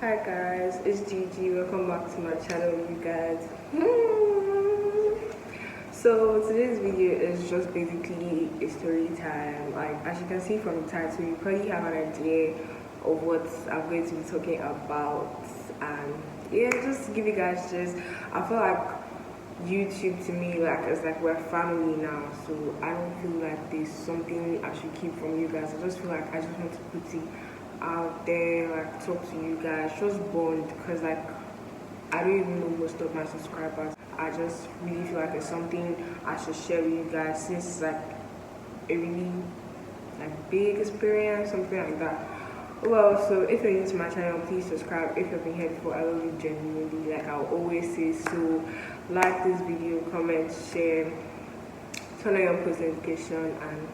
Hi guys, it's Gigi. Welcome back to my channel, you guys. So today's video is just basically a story time. Like as you can see from the title, you probably have an idea of what I'm going to be talking about. And yeah, just to give you guys just, I feel like YouTube to me it's like we're family now. So I don't feel like there's something I should keep from you guys. I just feel like I just want to put it out there, like talk to you guys, just bond, because like I don't even know most of my subscribers. I just really feel like it's something I should share with you guys, since it's like a really like big experience, something like that. Well, so if you're new to my channel, please subscribe. If you've been here before, I love you genuinely, like I'll always say. So like this video, comment, share, turn on your post notification, and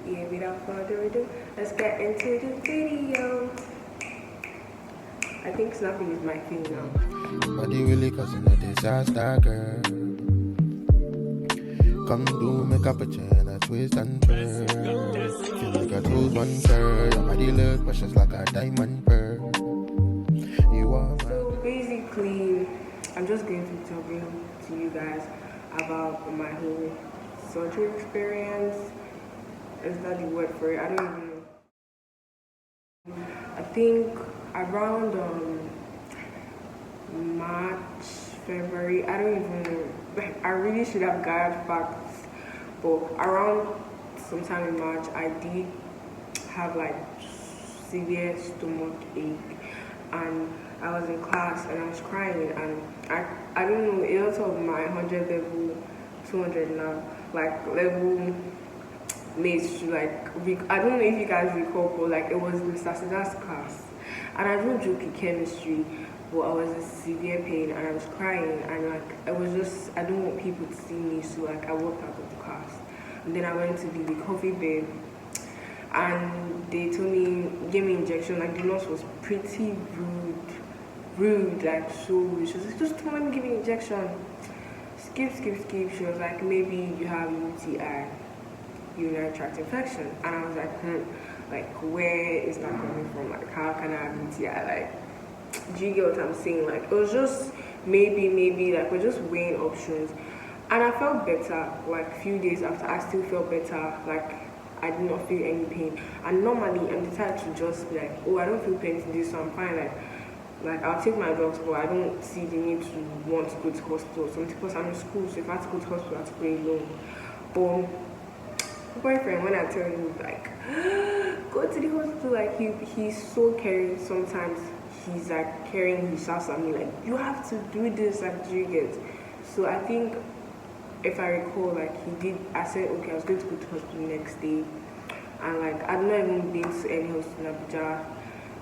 yeah, without further ado, let's get into the video. I think snapping is my thing now. Body really causing a disaster, girl. Come do make up a chain, a twist and turn. Feel like a toes one third. Your body look precious like a diamond pearl. You are my... So basically, I'm just going to be talking to you guys about my whole surgery experience. Is that the word for it? I don't even know. I think around March, February, I don't even know. I really should have gathered facts, but around sometime in March, I did have like severe stomach ache, and I was in class and I was crying, and I don't know, a lot of my 100 level, 200 now, like level mates, like I don't know if you guys recall, but like it was Mr. Sida's class, and I don't joke in chemistry, but I was in severe pain and I was crying, and like I was just, I don't want people to see me, so like I walked out of the class, and then I went to the coffee bed, and they told me, gave me injection. Like the nurse was pretty rude, like so rude. She was like, just don't let me give you injection. Skip. She was like, maybe you have UTI, urinary tract infection. And I was like where is that coming from? Like how can I have UTI? Like, do you get what I'm saying? Like it was just maybe like we're just weighing options. And I felt better. Like a few days after, I still felt better. Like I did not feel any pain. And normally I'm the type to just be like, oh, I don't feel pain today, so I'm fine. Like I'll take my drugs, but I don't see the need to want to go to hospital. Some people I'm in school, so if I have to go to hospital, I have to go alone. But boyfriend, when I tell you like go to the hospital, like he's so caring. Sometimes he's like caring, he shouts at me like, you have to do this, like do you get? So I think if I recall, like he did, I said okay, I was going to go to hospital next day, and like I've not even been to any hospital in Abuja.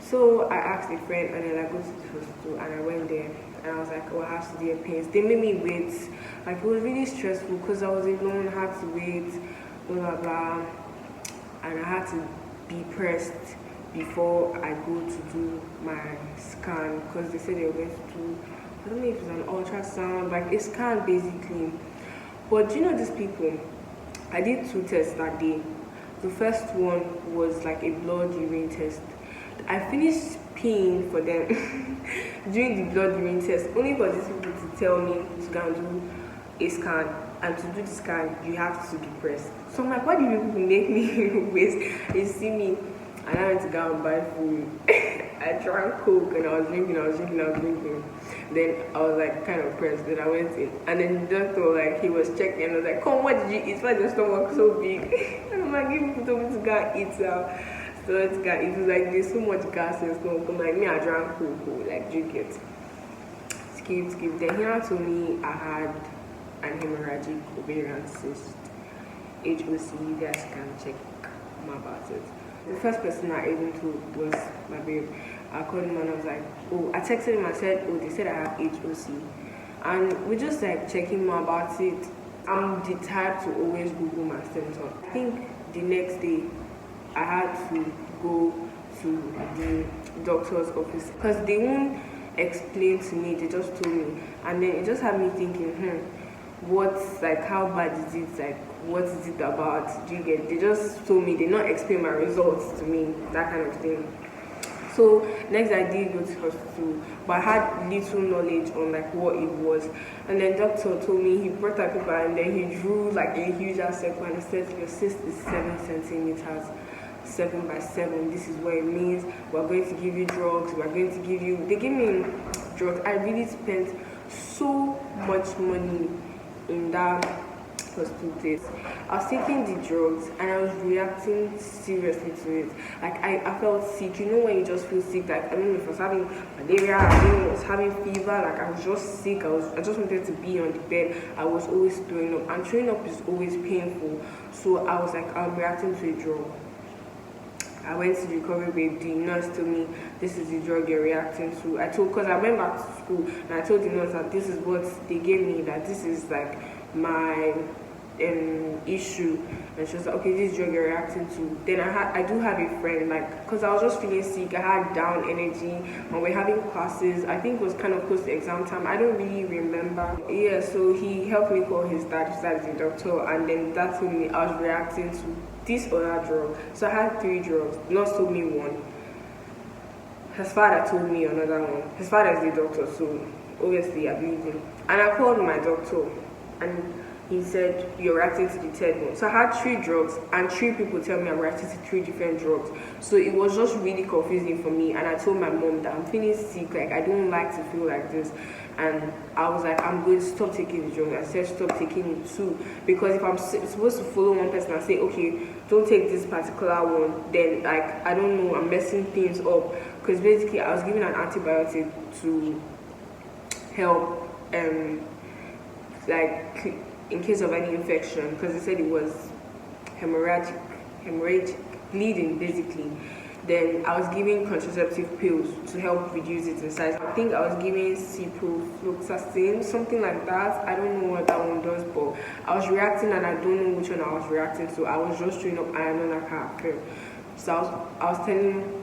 So I asked a friend, and then I go to the hospital, and I went there, and I was like, oh, I have severe pains. They made me wait. Like it was really stressful because I was alone, I had to wait, blah blah, and I had to be pressed before I go to do my scan, because they said they were going to do, I don't know if it's an ultrasound, like a scan basically. But do you know these people? I did 2 tests that day. The first one was like a blood urine test. I finished paying for them during the blood urine test, only for these people to tell me to go and do a scan, and to do the scan you have to be pressed. So I'm like, why do you people make me waste? You see me, and I went to go and buy food. I drank Coke and I was drinking. Then I was like kind of pressed. Then I went in, and then the doctor, like he was checking, and I was like, come, what did you eat? Why is your stomach so big? And I'm like, you people told me to go and eat now. So it was like there's so much gas in the stomach. I'm like, me, I drank Coke, like drink it. Skip. Then he told me I had an hemorrhagic ovarian cyst, HOC. You guys can check more about it. The first person I even told was my babe. I called him and I was like, oh, I texted him, I said, oh, they said I have HOC. And we just like checking more about it. I'm the type to always Google my symptoms. I think the next day I had to go to the doctor's office because they won't explain to me, they just told me. And then it just had me thinking, what's like, how bad is it, like what is it about? Do you get? They just told me, they not explain my results to me, that kind of thing. So next I did go to hospital, but I had little knowledge on like what it was. And then doctor told me, he brought a paper and then he drew like a huge ass circle and he said your cyst is 7 centimeters. 7 by 7, this is what it means. We're going to give you drugs, we're going to give you, they gave me drugs. I really spent so much money in that hospital days. I was taking the drugs and I was reacting seriously to it. Like I felt sick. You know when you just feel sick, like I don't know if I was having malaria, I don't know, I was having fever, like I was just sick. I just wanted to be on the bed. I was always throwing up, and throwing up is always painful. So I was like, I'm reacting to a drug. I went to the recovery babe, the nurse told me this is the drug you're reacting to. Because I went back to school and I told the nurse that this is what they gave me, that this is like my issue. And she was like, okay, this drug you're reacting to. Then I do have a friend, like, because I was just feeling sick, I had down energy, and we're having classes. I think it was kind of close to exam time. I don't really remember. Yeah, so he helped me call his dad. His dad is a doctor, and then that told me I was reacting to this other drug. So I had 3 drugs. The nurse told me one. His father told me another one. His father is the doctor, so obviously I believe him. And I called my doctor, and he said, you're reacting to the 3rd one. So I had 3 drugs, and 3 people tell me I'm reacting to 3 different drugs. So it was just really confusing for me. And I told my mom that I'm feeling sick, like I don't like to feel like this. And I was like, I'm going to stop taking the drug. I said, stop taking it too. Because if I'm supposed to follow one person and say, okay, don't take this particular one, then like, I don't know, I'm messing things up. Because basically I was given an antibiotic to help, like, in case of any infection, because they said it was hemorrhagic bleeding basically. Then I was giving contraceptive pills to help reduce it in size. I think I was giving ciprofloxacin, something like that. I don't know what that one does, but I was reacting and I don't know which one I was reacting to. I was just throwing up and I know that can't occur. So I was telling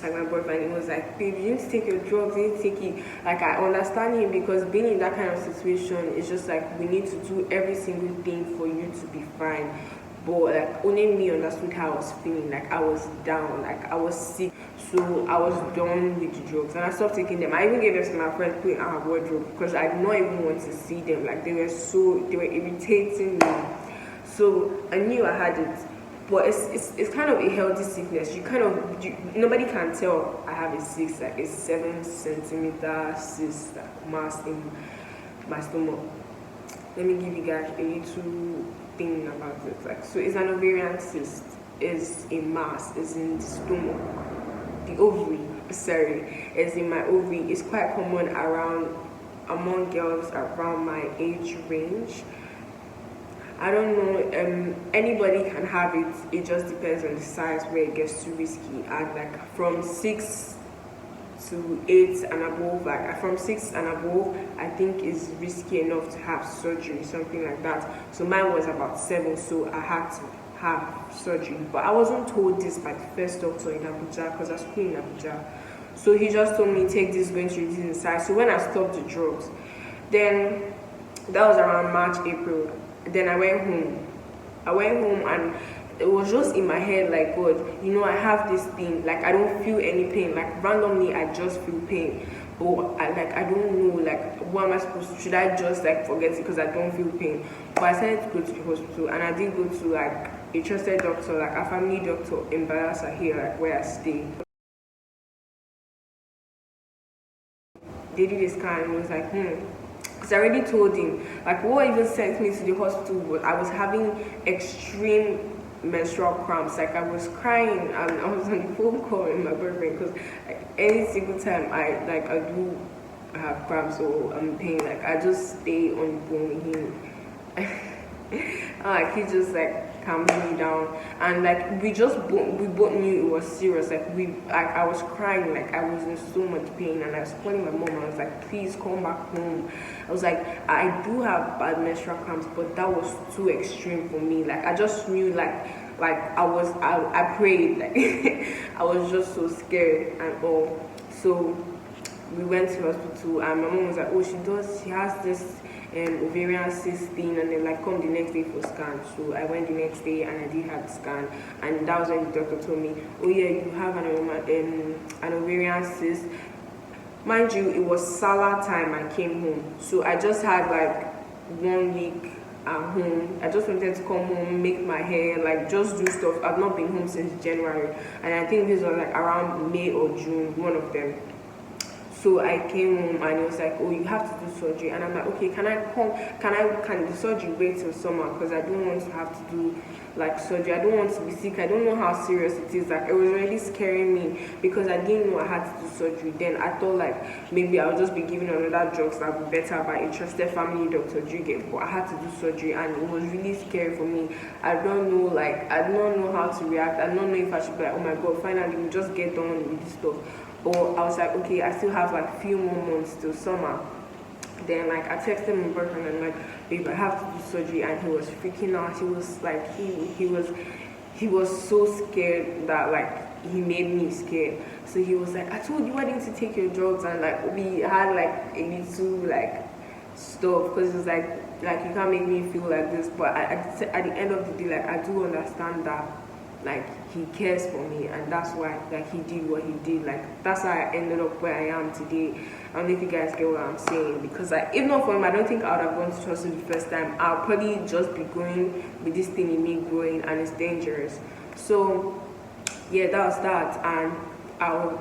like my boyfriend, he was like, babe, you need to take your drugs, you need to take it. Like, I understand him, because being in that kind of situation, it's just like we need to do every single thing for you to be fine. But like only me understood how I was feeling. Like I was down, like I was sick. So I was done with the drugs and I stopped taking them. I even gave them to my friends, put in our wardrobe, because I did not even want to see them. Like they were irritating me. So I knew I had it. But it's kind of a healthy sickness. Nobody can tell I have a 7 centimeter cyst, like, mass in my stomach. Let me give you guys a little thing about it. Like, so it's an ovarian cyst. It's a mass. It's in the stomach. The ovary. Sorry, it's in my ovary. It's quite common among girls around my age range. I don't know, anybody can have it. It just depends on the size where it gets too risky. And like from 6 to 8 and above, like from 6 and above, I think is risky enough to have surgery, something like that. So mine was about 7, so I had to have surgery. But I wasn't told this by the first doctor in Abuja, because I was school in Abuja. So he just told me, take this, going to reduce in size. So when I stopped the drugs, then that was around March, April. Then I went home and it was just in my head, like, God, you know, I have this thing, like I don't feel any pain, like randomly I just feel pain. But I don't know, like, what am I supposed to, should I just like forget it because I don't feel pain? But I decided to go to the hospital, and I did go to like a trusted doctor, like a family doctor in Bayelsa here, like where I stay. They did a scan and it was like, because I already told him, like, what even sent me to the hospital was I was having extreme menstrual cramps. Like I was crying and I was on the phone call with my boyfriend, because like, any single time I do have cramps or I'm in pain, like I just stay on the phone with him. Like he just like calmed me down, and like we both knew it was serious. Like I was crying, like I was in so much pain, and I was calling my mom. I was like, please come back home. I was like, I do have bad menstrual cramps, but that was too extreme for me. Like I just knew, like I prayed, like I was just so scared and all. So we went to hospital, and my mom was like, oh, she has this ovarian cyst thing, and then like come the next day for scan. So I went the next day and I did have the scan, and that was when the doctor told me, oh yeah, you have an ovarian cyst. Mind you, it was Salah time I came home, so I just had like 1 week at home. I just wanted to come home, make my hair, like just do stuff. I've not been home since January, and I think this was like around May or June, one of them. So I came home and it was like, oh, you have to do surgery. And I'm like, okay, can the surgery wait till summer? Because I don't want to have to do like surgery. I don't want to be sick. I don't know how serious it is. Like, it was really scaring me because I didn't know I had to do surgery. Then I thought like maybe I'll just be given another drugs that would be better by a trusted family doctor. Do you get? But I had to do surgery and it was really scary for me. I don't know, like, I don't know how to react. I don't know if I should be like, oh my God, finally we just get done with this stuff. Or I was like, okay, I still have like a few more months till summer. Then like I texted my boyfriend and like, babe, I have to do surgery, and he was freaking out. He was like, he was so scared that like he made me scared. So he was like, I told you why didn't you take your drugs? And like we had like a little like stuff because it's like you can't make me feel like this. But at the end of the day, like I do understand that like he cares for me, and that's why like he did what he did. Like that's why I ended up where I am today. I don't know if you guys get what I'm saying, because like if not for him, I don't think I would have gone to trust the first time. I'll probably just be going with this thing in me growing, and it's dangerous. So yeah, that was that. And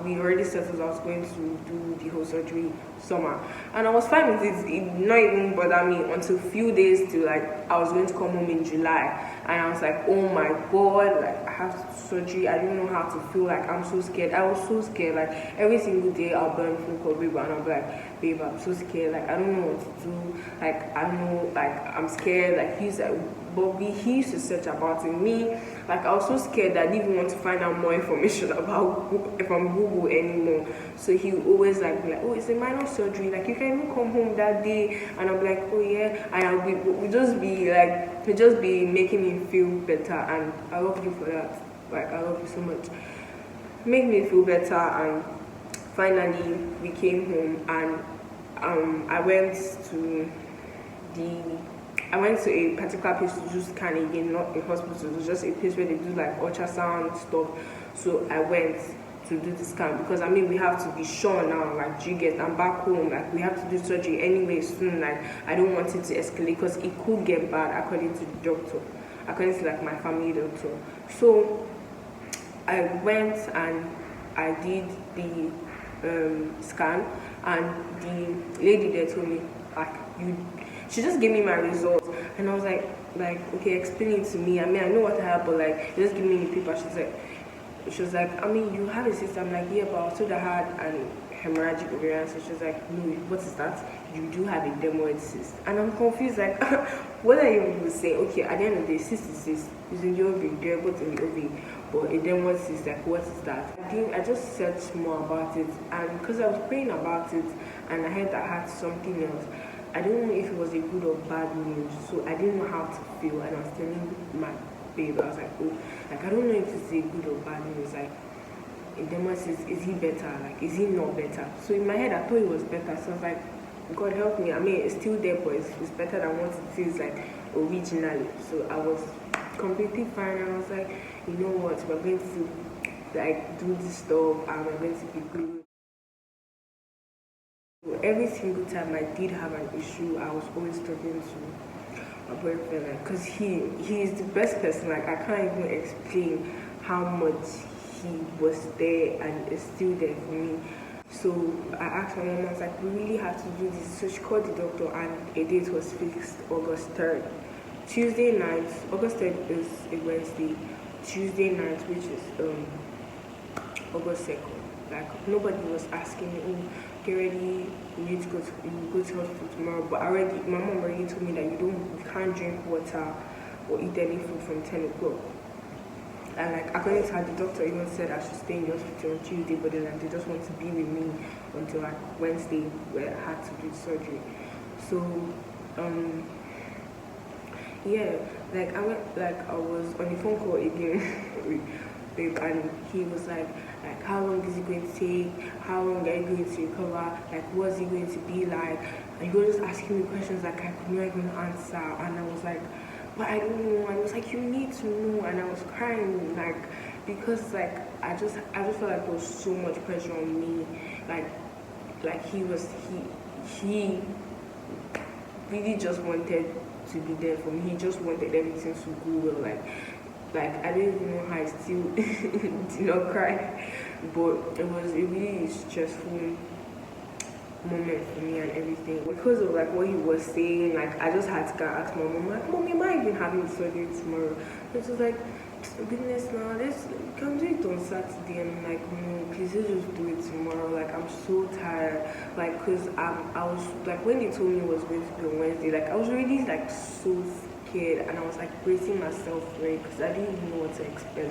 we already settled I was going to do the whole surgery summer, and I was fine with it. It not even bother me until a few days to like I was going to come home in July, and I was like, oh my God, like I have surgery. I didn't know how to feel. Like I'm so scared. I was so scared. Like every single day I'll burn phone call babe, and I'll be like, babe, I'm so scared. Like I don't know what to do. Like I don't know. Like I'm scared. Like he's like, Bobby, he used to search about it. Me, like I was so scared that I didn't even want to find out more information about from Google anymore. So he would always like be like, oh, it's a minor surgery. Like you can even come home that day, and I'll be like, oh yeah, and we just be making me feel better, and I love you for that. Like I love you so much. Make me feel better, and finally we came home, and I went to a particular place to do scan again, not a hospital. It was just a place where they do like ultrasound stuff. So I went to do the scan because I mean we have to be sure now. Like, do you get? I'm back home. Like we have to do surgery anyway soon. Like I don't want it to escalate because it could get bad according to the doctor, according to like my family doctor. So I went and I did the scan, and the lady there told me like she just gave me my results, and I was like, okay, explain it to me. I mean, I know what I have, but like, just give me the paper. She was like, I mean, you have a cyst. I'm like, yeah, but I also had an hemorrhagic ovarian cyst. She was like, no, what is that? You do have a dermoid cyst. And I'm confused, like, what are you even saying? Okay, at the end of the day, cyst is cyst. It's in the ovary, they're both in the ovary. But a dermoid cyst, like, what is that? I just searched more about it, and because I was praying about it, and I heard that I had something else. I don't know if it was a good or bad news, so I didn't know how to feel, and I was telling my babe, I was like, oh, like I don't know if it's a good or bad news. Like, a dermoid cyst, is he better? Like, is he not better? So in my head, I thought it was better. So I was like, God help me. I mean, it's still there, but it's better than what it is like originally. So I was completely fine, and I was like, you know what? We're going to like do this stuff, and we're going to be good. Every single time I did have an issue, I was always talking to my boyfriend, like, cause he is the best person. Like I can't even explain how much he was there and is still there for me. So I asked my mom, I was like, we really have to do this. So she called the doctor, and a date was fixed, August 3rd. Tuesday night, August 3rd is a Wednesday. Tuesday night, which is August 2nd. Like nobody was asking me, oh, get ready, you need to go to hospital tomorrow. But my mom already told me that you can't drink water or eat any food from 10 o'clock. And like according to her, the doctor even said I should stay in the hospital on Tuesday, but then like, they just want to be with me until like Wednesday, where I had to do surgery. So yeah, like I was on the phone call again with babe, and he was like, how long is it going to take? How long are you going to recover? Like, what's it going to be like? And he was just asking me questions like I could not even answer, and I was like, but I don't know. And he was like, you need to know, and I was crying like because like I just felt like there was so much pressure on me, like he really just wanted to be there for me. He just wanted everything to go well. Like I don't even know how I still did not cry, but it was a really stressful moment for me and everything because of like what he was saying. Like I just had to go ask my mom, like, Mommy, am I even having surgery tomorrow? And she was like, goodness, now this you can do it on Saturday. And I'm like, no, please let's just do it tomorrow. Like I'm so tired. Like because I was like when they told me it was going to be on Wednesday, like I was really like so scared, and I was like bracing myself for it because I didn't even know what to expect.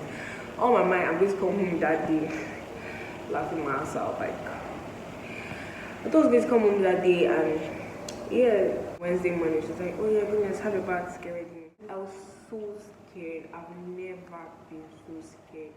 On my mind, I'm going to come home that day laughing my ass out. Like I thought I was going to come home that day, and yeah, Wednesday morning, she's like, oh yeah, goodness, have your bath, get ready. I was so scared. I've never been so scared.